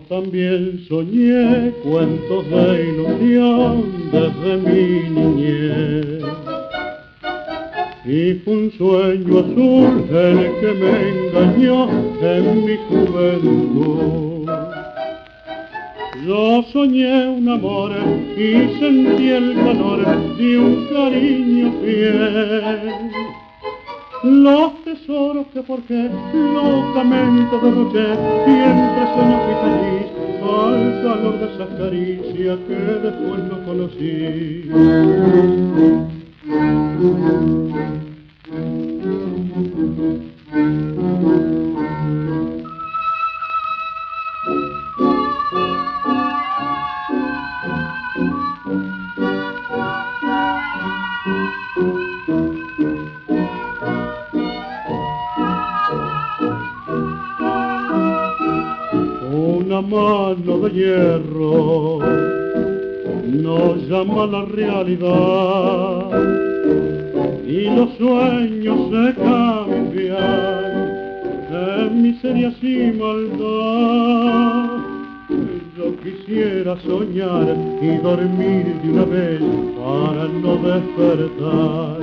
También soñé cuentos de ilusión desde mi niñez, y fue un sueño azul el que me engañó en mi juventud. Yo soñé un amor y sentí el calor de un cariño fiel. Los tesoros que forjé, locamente derroché, siempre sueño fui feliz al calor de esas caricias que después no conocí. Una mano de hierro nos llama a la realidad y los sueños se cambian en miserias y maldad. Yo quisiera soñar y dormir de una vez para no despertar.